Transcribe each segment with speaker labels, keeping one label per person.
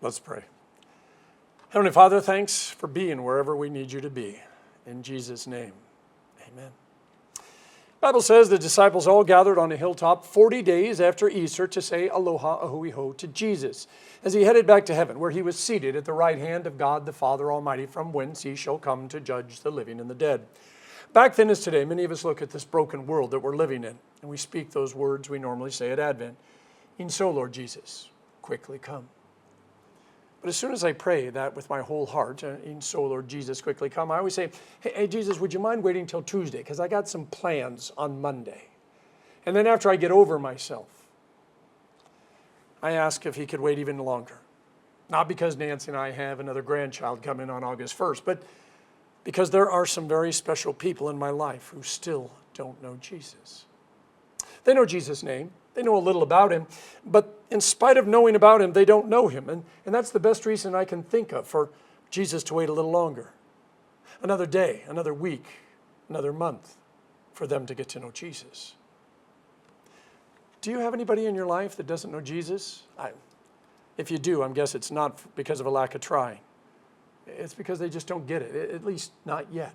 Speaker 1: Let's pray. Heavenly Father, thanks for being wherever we need you to be. In Jesus' name, amen. The Bible says the disciples all gathered on a hilltop 40 days after Easter to say aloha ahui ho to Jesus as he headed back to heaven, where he was seated at the right hand of God the Father Almighty, from whence he shall come to judge the living and the dead. Back then as today, many of us look at this broken world that we're living in, and we speak those words we normally say at Advent. E'en so, Lord Jesus, quickly come. But as soon as I pray that with my whole heart, e'en so, Lord Jesus, quickly come, I always say, hey, Jesus, would you mind waiting till Tuesday? Because I got some plans on Monday. And then after I get over myself, I ask if he could wait even longer. Not because Nancy and I have another grandchild coming on August 1st, but because there are some very special people in my life who still don't know Jesus. They know Jesus' name. They know a little about him, but in spite of knowing about him, they don't know him. And that's the best reason I can think of for Jesus to wait a little longer. Another day, another week, another month for them to get to know Jesus. Do you have anybody in your life that doesn't know Jesus? If you do, I guess it's not because of a lack of trying. It's because they just don't get it, at least not yet.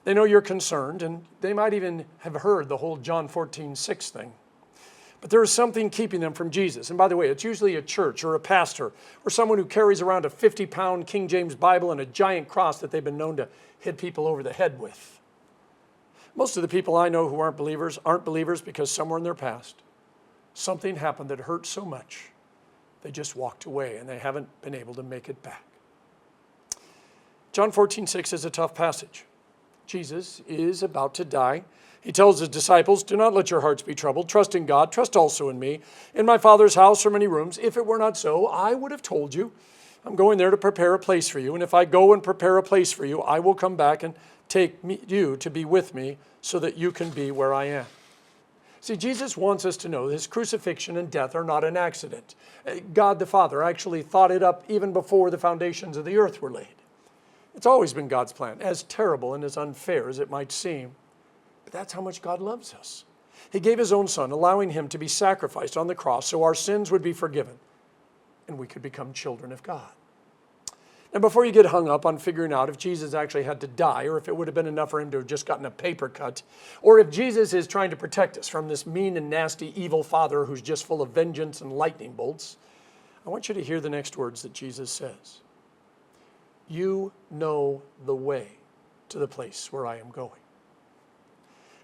Speaker 1: They know you're concerned, and they might even have heard the whole John 14:6 thing. But there is something keeping them from Jesus. And by the way, it's usually a church or a pastor or someone who carries around a 50-pound King James Bible and a giant cross that they've been known to hit people over the head with. Most of the people I know who aren't believers because somewhere in their past, something happened that hurt so much, they just walked away and they haven't been able to make it back. John 14:6 is a tough passage. Jesus is about to die. He tells his disciples, do not let your hearts be troubled. Trust in God. Trust also in me. In my Father's house are many rooms. If it were not so, I would have told you. I'm going there to prepare a place for you. And if I go and prepare a place for you, I will come back and take you to be with me so that you can be where I am. See, Jesus wants us to know his crucifixion and death are not an accident. God the Father actually thought it up even before the foundations of the earth were laid. It's always been God's plan, as terrible and as unfair as it might seem. But that's how much God loves us. He gave his own son, allowing him to be sacrificed on the cross so our sins would be forgiven and we could become children of God. Now, before you get hung up on figuring out if Jesus actually had to die or if it would have been enough for him to have just gotten a paper cut, or if Jesus is trying to protect us from this mean and nasty evil father who's just full of vengeance and lightning bolts, I want you to hear the next words that Jesus says. You know the way to the place where I am going.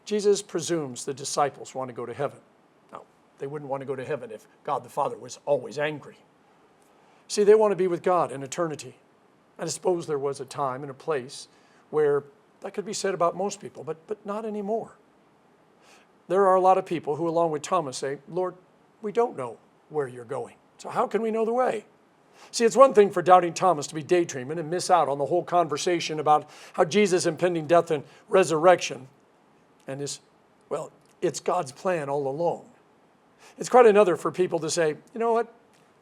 Speaker 1: Jesus presumes the disciples want to go to heaven. Now, they wouldn't want to go to heaven if God the Father was always angry. See, they want to be with God in eternity. And I suppose there was a time and a place where that could be said about most people, but not anymore. There are a lot of people who, along with Thomas, say, Lord, we don't know where you're going. So how can we know the way? See, it's one thing for doubting Thomas to be daydreaming and miss out on the whole conversation about how Jesus' impending death and resurrection and it's God's plan all along. It's quite another for people to say, you know what,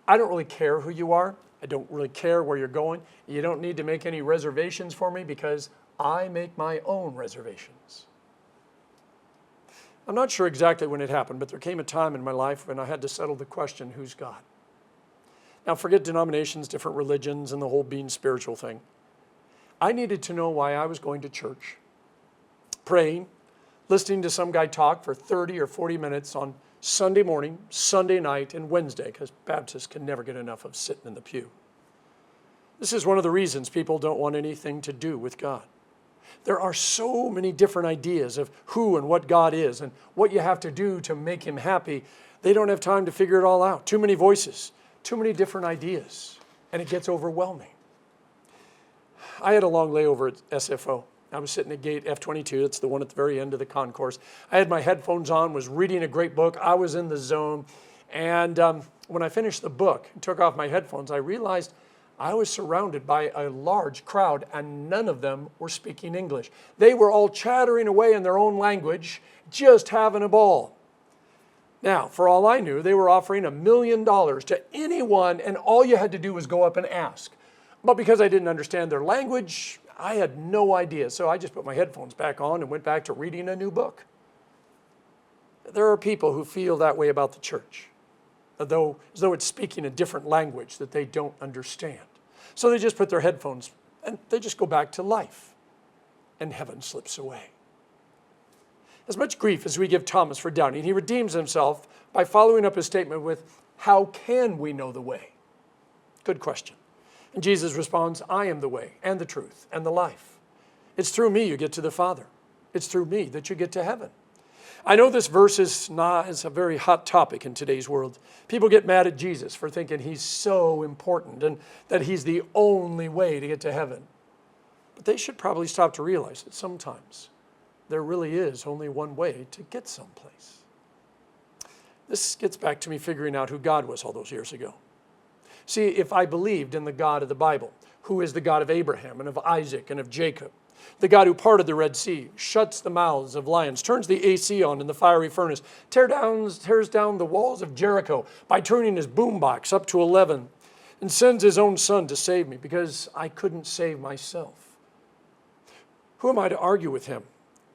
Speaker 1: I don't really care who you are. I don't really care where you're going. You don't need to make any reservations for me because I make my own reservations. I'm not sure exactly when it happened, but there came a time in my life when I had to settle the question, who's God? Now, forget denominations, different religions, and the whole being spiritual thing. I needed to know why I was going to church, praying, listening to some guy talk for 30 or 40 minutes on Sunday morning, Sunday night, and Wednesday, because Baptists can never get enough of sitting in the pew. This is one of the reasons people don't want anything to do with God. There are so many different ideas of who and what God is and what you have to do to make him happy. They don't have time to figure it all out. Too many voices, too many different ideas, and it gets overwhelming. I had a long layover at SFO. I was sitting at gate F22. That's the one at the very end of the concourse. I had my headphones on, was reading a great book. I was in the zone. And when I finished the book and took off my headphones, I realized I was surrounded by a large crowd, and none of them were speaking English. They were all chattering away in their own language, just having a ball. Now, for all I knew, they were offering $1 million to anyone, and all you had to do was go up and ask. But because I didn't understand their language, I had no idea. So I just put my headphones back on and went back to reading a new book. There are people who feel that way about the church. as though it's speaking a different language that they don't understand. So they just put their headphones and they just go back to life, and heaven slips away. As much grief as we give Thomas for doubting, he redeems himself by following up his statement with, how can we know the way? Good question. And Jesus responds, I am the way and the truth and the life. It's through me you get to the Father. It's through me that you get to heaven. I know this verse is a very hot topic in today's world. People get mad at Jesus for thinking he's so important and that he's the only way to get to heaven. But they should probably stop to realize that sometimes there really is only one way to get someplace. This gets back to me figuring out who God was all those years ago. See, if I believed in the God of the Bible, who is the God of Abraham and of Isaac and of Jacob, the God who parted the Red Sea, shuts the mouths of lions, turns the AC on in the fiery furnace, tears down the walls of Jericho by turning his boombox up to 11, and sends his own son to save me because I couldn't save myself. Who am I to argue with him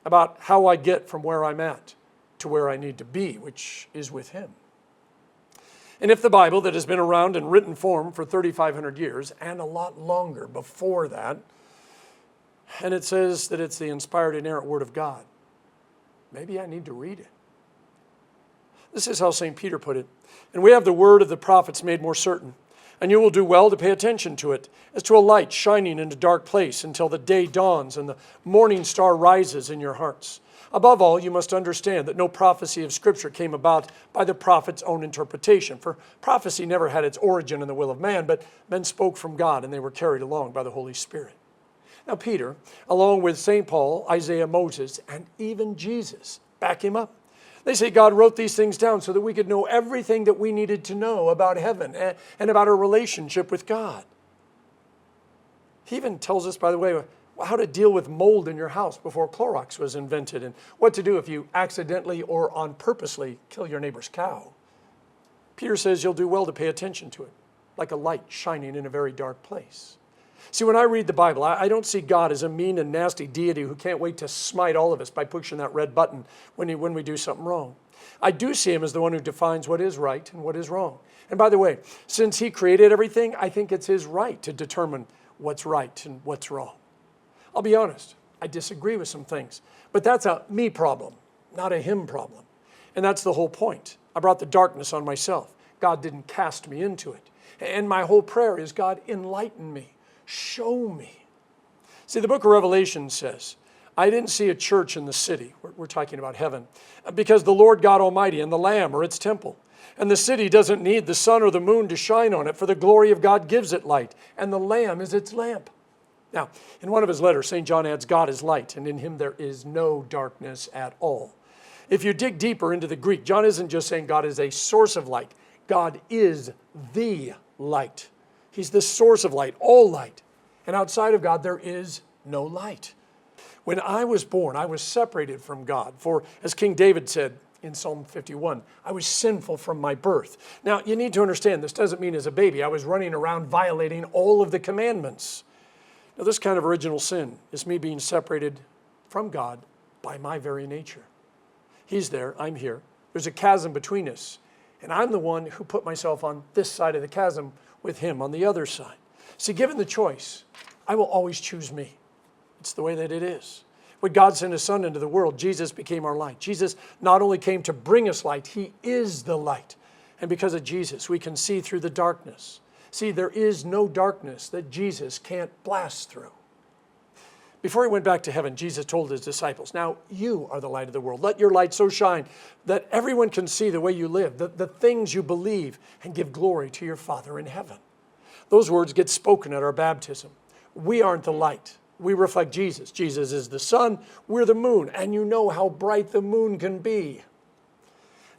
Speaker 1: about how I get from where I'm at to where I need to be, which is with him? And if the Bible that has been around in written form for 3,500 years and a lot longer before that, and it says that it's the inspired, inerrant Word of God, maybe I need to read it. This is how St. Peter put it. And we have the word of the prophets made more certain, and you will do well to pay attention to it, as to a light shining in a dark place until the day dawns and the morning star rises in your hearts. Above all, you must understand that no prophecy of Scripture came about by the prophet's own interpretation, for prophecy never had its origin in the will of man, but men spoke from God and they were carried along by the Holy Spirit. Now Peter, along with St. Paul, Isaiah, Moses, and even Jesus, back him up. They say God wrote these things down so that we could know everything that we needed to know about heaven and about our relationship with God. He even tells us, by the way, how to deal with mold in your house before Clorox was invented, and what to do if you accidentally or on purposely kill your neighbor's cow. Peter says you'll do well to pay attention to it, like a light shining in a very dark place. See, when I read the Bible, I don't see God as a mean and nasty deity who can't wait to smite all of us by pushing that red button when we do something wrong. I do see him as the one who defines what is right and what is wrong. And by the way, since he created everything, I think it's his right to determine what's right and what's wrong. I'll be honest, I disagree with some things, but that's a me problem, not a him problem. And that's the whole point. I brought the darkness on myself. God didn't cast me into it. And my whole prayer is, God, enlighten me. Show me. See, the book of Revelation says, I didn't see a church in the city. We're talking about heaven. Because the Lord God Almighty and the Lamb are its temple. And the city doesn't need the sun or the moon to shine on it, for the glory of God gives it light. And the Lamb is its lamp. Now, in one of his letters, St. John adds, God is light, and in him there is no darkness at all. If you dig deeper into the Greek, John isn't just saying God is a source of light. God is the light. He's the source of light, all light. And outside of God, there is no light. When I was born, I was separated from God. For, as King David said in Psalm 51, I was sinful from my birth. Now, you need to understand, this doesn't mean as a baby I was running around violating all of the commandments. Now, this kind of original sin is me being separated from God by my very nature. He's there, I'm here. There's a chasm between us. And I'm the one who put myself on this side of the chasm with him on the other side. See, given the choice, I will always choose me. It's the way that it is. When God sent his Son into the world, Jesus became our light. Jesus not only came to bring us light, he is the light. And because of Jesus, we can see through the darkness. See, there is no darkness that Jesus can't blast through. Before he went back to heaven, Jesus told his disciples, now you are the light of the world. Let your light so shine that everyone can see the way you live, the things you believe, and give glory to your Father in heaven. Those words get spoken at our baptism. We aren't the light. We reflect Jesus. Jesus is the sun. We're the moon. And you know how bright the moon can be.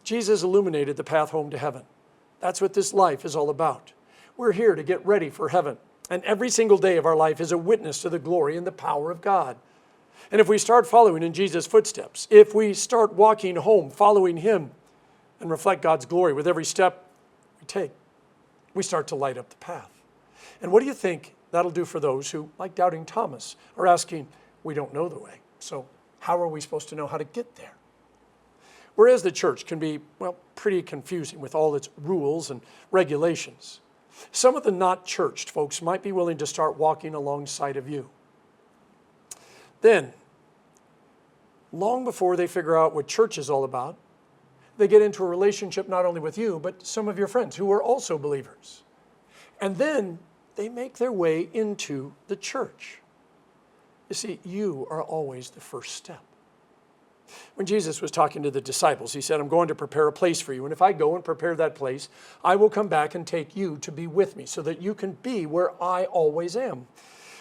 Speaker 1: Jesus illuminated the path home to heaven. That's what this life is all about. We're here to get ready for heaven. And every single day of our life is a witness to the glory and the power of God. And if we start following in Jesus' footsteps, if we start walking home, following him, and reflect God's glory with every step we take, we start to light up the path. And what do you think that'll do for those who, like doubting Thomas, are asking, we don't know the way, so how are we supposed to know how to get there? Whereas the church can be, well, pretty confusing with all its rules and regulations. Some of the not churched folks might be willing to start walking alongside of you. Then, long before they figure out what church is all about, they get into a relationship not only with you, but some of your friends who are also believers. And then they make their way into the church. You see, you are always the first step. When Jesus was talking to the disciples, he said, I'm going to prepare a place for you. And if I go and prepare that place, I will come back and take you to be with me so that you can be where I always am.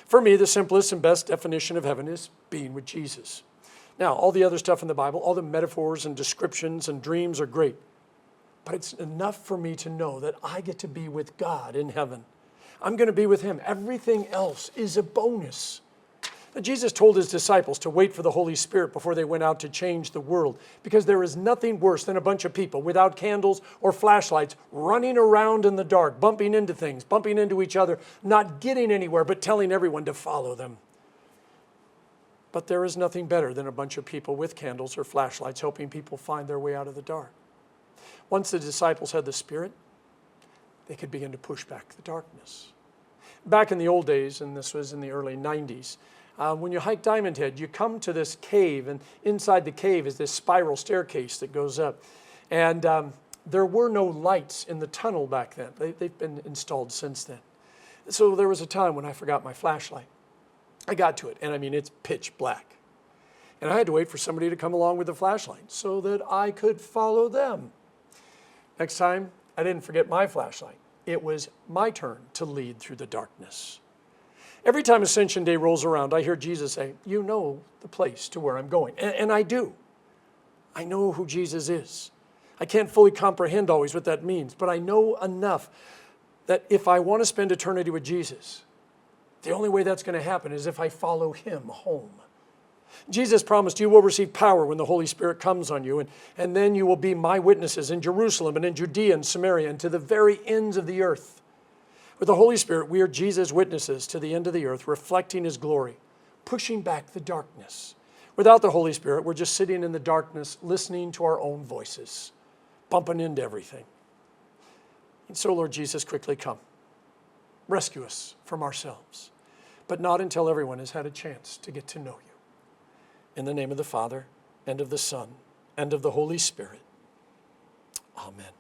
Speaker 1: For me, the simplest and best definition of heaven is being with Jesus. Now, all the other stuff in the Bible, all the metaphors and descriptions and dreams are great. But it's enough for me to know that I get to be with God in heaven. I'm going to be with him. Everything else is a bonus. Jesus told his disciples to wait for the Holy Spirit before they went out to change the world, because there is nothing worse than a bunch of people without candles or flashlights running around in the dark, bumping into things, bumping into each other, not getting anywhere, but telling everyone to follow them. But there is nothing better than a bunch of people with candles or flashlights helping people find their way out of the dark. Once the disciples had the Spirit, they could begin to push back the darkness. Back in the old days, and this was in the early 90s, when you hike Diamond Head, you come to this cave, and inside the cave is this spiral staircase that goes up. And there were no lights in the tunnel back then. They've been installed since then. So there was a time when I forgot my flashlight. I got to it, and I mean, it's pitch black. And I had to wait for somebody to come along with a flashlight so that I could follow them. Next time, I didn't forget my flashlight. It was my turn to lead through the darkness. Every time Ascension Day rolls around, I hear Jesus say, you know the place to where I'm going. And I do. I know who Jesus is. I can't fully comprehend always what that means, but I know enough that if I want to spend eternity with Jesus, the only way that's going to happen is if I follow him home. Jesus promised you will receive power when the Holy Spirit comes on you, and then you will be my witnesses in Jerusalem and in Judea and Samaria and to the very ends of the earth. With the Holy Spirit, we are Jesus' witnesses to the end of the earth, reflecting his glory, pushing back the darkness. Without the Holy Spirit, we're just sitting in the darkness, listening to our own voices, bumping into everything. And so, Lord Jesus, quickly come. Rescue us from ourselves, but not until everyone has had a chance to get to know you. In the name of the Father, and of the Son, and of the Holy Spirit. Amen.